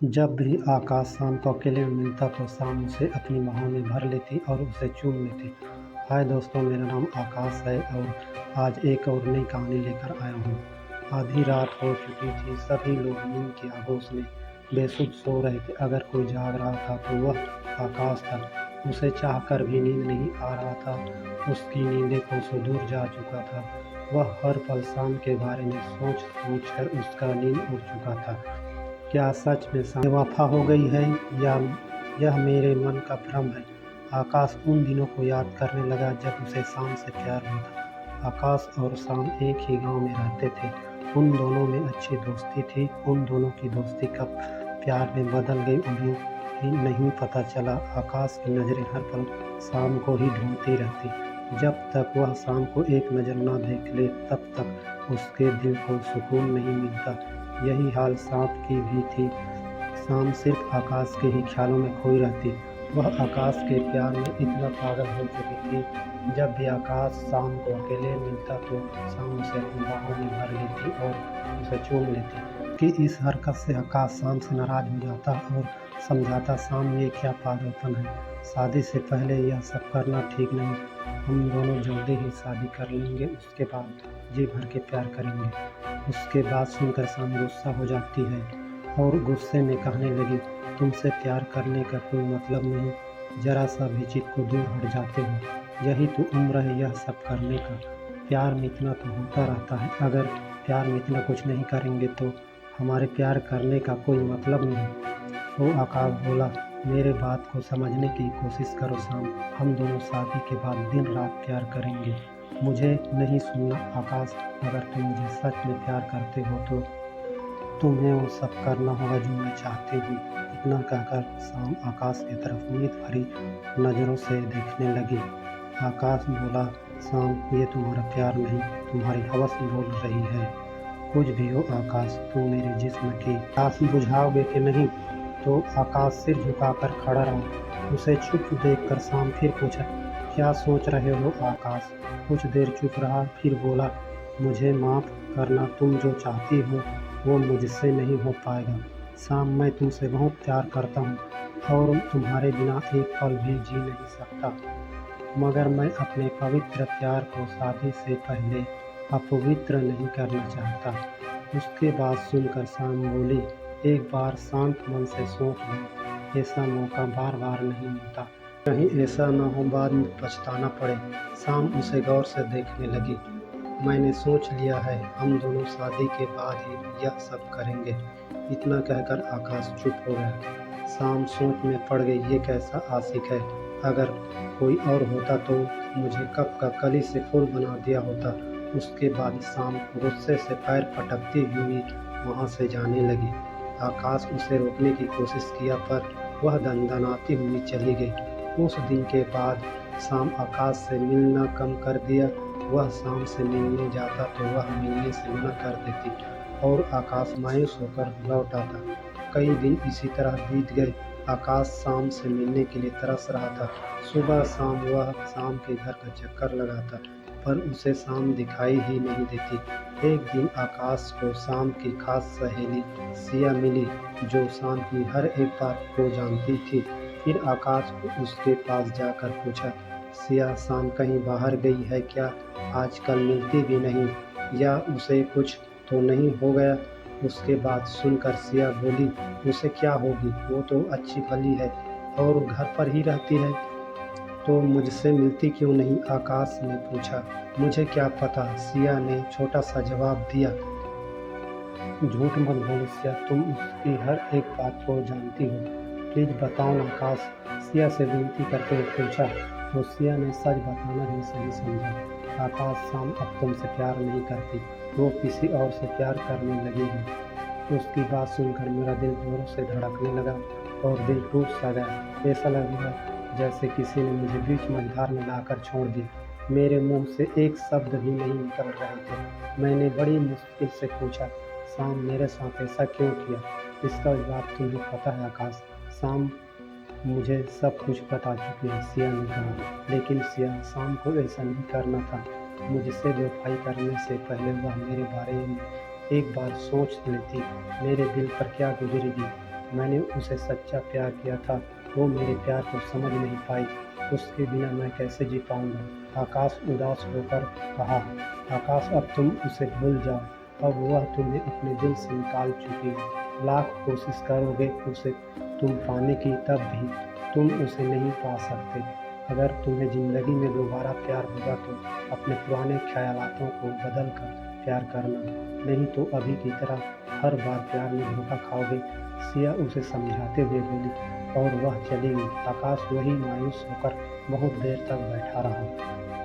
जब भी आकाश शाम को अकेले में मिलता तो शाम उसे अपनी बाहों में भर लेती और उसे चूम लेती। हाय दोस्तों, मेरा नाम आकाश है और आज एक और नई कहानी लेकर आया हूँ। आधी रात हो चुकी थी, सभी लोग नींद की आगोश में बेसुध सो रहे थे। अगर कोई जाग रहा था तो वह आकाश था। उसे चाहकर भी नींद नहीं आ रहा था। उसकी नींदें कोसों दूर जा चुका था। वह हर पल शाम के बारे में सोच सोच कर उसका नींद उड़ चुका था। क्या सच में शाम बेवफा हो गई है या यह मेरे मन का भ्रम है? आकाश उन दिनों को याद करने लगा जब उसे शाम से प्यार हुआ था। आकाश और शाम एक ही गांव में रहते थे। उन दोनों में अच्छी दोस्ती थी। उन दोनों की दोस्ती कब प्यार में बदल गई उन्हें ही नहीं पता चला। आकाश की नज़रें हर पल शाम को ही ढूंढती रहती। जब तक वह शाम को एक नज़र न देख ले तब तक उसके दिल को सुकून नहीं मिलता। यही हाल सांप की भी थी। शाम सिर्फ आकाश के ही ख्यालों में खोई रहती। वह आकाश के प्यार में इतना पागल हो चुकी थी। जब भी आकाश शाम को अकेले मिलता तो शाम उसे अपनी बाहों में भर लेती और उसे चूम लेती। कि इस हरकत से आकाश शाम से नाराज हो जाता और समझाता, शाम ये क्या पागलपन है, शादी से पहले यह सब करना ठीक नहीं। हम दोनों जल्दी ही शादी कर लेंगे, उसके बाद जी भर के प्यार करेंगे। उसके बाद सुनकर शाम गुस्सा हो जाती है और गुस्से में कहने लगी, तुमसे प्यार करने का कोई मतलब नहीं, जरा सा भी चित को दूर हट जाते हो। यही तो उम्र है यह सब करने का। प्यार में इतना तो होता रहता है। अगर प्यार में इतना कुछ नहीं करेंगे तो हमारे प्यार करने का कोई मतलब नहीं। वो आकाश बोला, मेरे बात को समझने की कोशिश करो शाम। हम दोनों शादी के बाद दिन रात प्यार करेंगे। मुझे नहीं सुनना आकाश। अगर तुम मुझे सच में प्यार करते हो तो तुम्हें वो सब करना होगा जो मैं चाहती हूँ। इतना कहकर शाम आकाश की तरफ उम्मीद भरी नज़रों से देखने लगी। आकाश बोला, शाम ये तुम्हारा प्यार नहीं, तुम्हारी हवस बोल रही है। कुछ भी हो आकाश, तुम मेरे जिस्म की प्यास बुझाओगे कि नहीं? तो आकाश सिर झुकाकर खड़ा रहा। उसे चुप देखकर शाम फिर पूछा, क्या सोच रहे हो आकाश? कुछ देर चुप रहा, फिर बोला, मुझे माफ़ करना, तुम जो चाहती हो वो मुझसे नहीं हो पाएगा। शाम, मैं तुमसे बहुत प्यार करता हूँ और तुम्हारे बिना एक पल भी जी नहीं सकता। मगर मैं अपने पवित्र प्यार को शादी से पहले अपवित्र नहीं करना चाहता। उसके बाद सुनकर शाम बोली, एक बार शांत मन से सोच लो, ऐसा मौका बार बार नहीं मिलता। कहीं ऐसा न हो बाद में पछताना पड़े। शाम उसे गौर से देखने लगी। मैंने सोच लिया है, हम दोनों शादी के बाद ही यह सब करेंगे। इतना कहकर आकाश चुप हो गया। शाम सोच में पड़ गई, ये कैसा आशिक है। अगर कोई और होता तो मुझे कब का कली से फूल बना दिया होता। उसके बाद शाम गुस्से से पैर पटकती हुई वहाँ से जाने लगी। आकाश उसे रोकने की कोशिश किया पर वह दंदनाती हुई चली गई। उस दिन के बाद शाम आकाश से मिलना कम कर दिया। वह शाम से मिलने जाता तो वह मिलने से मना कर देती और आकाश मायूस होकर लौट आता। कई दिन इसी तरह बीत गए। आकाश शाम से मिलने के लिए तरस रहा था। सुबह शाम वह शाम के घर का चक्कर लगाता पर उसे शाम दिखाई ही नहीं देती। एक दिन आकाश को शाम की खास सहेली सिया मिली जो शाम की हर एक बात को जानती थी। फिर आकाश को उसके पास जाकर पूछा, सिया, शाम कहीं बाहर गई है क्या? आजकल मिलती भी नहीं, या उसे कुछ तो नहीं हो गया? उसके बाद सुनकर सिया बोली, उसे क्या होगी, वो तो अच्छी भली है और घर पर ही रहती है। तो मुझसे मिलती क्यों नहीं? आकाश ने पूछा। मुझे क्या पता, सिया ने छोटा सा जवाब दिया। झूठ मत बोलो सिया, तुम उसकी हर एक बात को जानती हो। प्लीज बताओ ना आकाश, सिया से विनती करते हुए पूछा। तो सिया ने सच बताना ही सही समझा। आकाश, शाम अब तुमसे प्यार नहीं करती, वो किसी और से प्यार करने लगी है। उसकी बात सुनकर मेरा दिल जोरों से धड़कने लगा और दिल टूट सा गया। ऐसा लगा जैसे किसी ने मुझे बीच मझधार में लाकर छोड़ दिया। मेरे मुंह से एक शब्द भी नहीं निकल रहे थे। मैंने बड़ी मुश्किल से पूछा, शाम, मेरे साथ ऐसा क्यों किया? इसका जवाब तुम्हें पता है आकाश। शाम मुझे सब कुछ बता चुकी है, सिया ने कहा। लेकिन सिया, शाम को ऐसा नहीं करना था। मुझसे बेवफाई करने से पहले वह मेरे बारे में एक बार सोच लेती। मेरे दिल पर क्या गुजरेगी मैंने उसे सच्चा प्यार किया था, वो मेरे प्यार को समझ नहीं पाई। उसके बिना मैं कैसे जी पाऊँगा? आकाश उदास होकर कहा, आकाश अब तुम उसे भूल जाओ, अब वह तुम्हें अपने दिल से निकाल चुकी है। लाख कोशिश करोगे उसे तुम पाने की, तब भी तुम उसे नहीं पा सकते। अगर तुम्हें ज़िंदगी में दोबारा प्यार होगा तो अपने पुराने ख़यालातों को बदल कर प्यार करना, नहीं तो अभी की तरह हर बार प्यार में धोखा खाओगे। सिया उसे समझाते हुए बोली और वह चली गई। आकाश वही मायूस होकर बहुत देर तक बैठा रहा।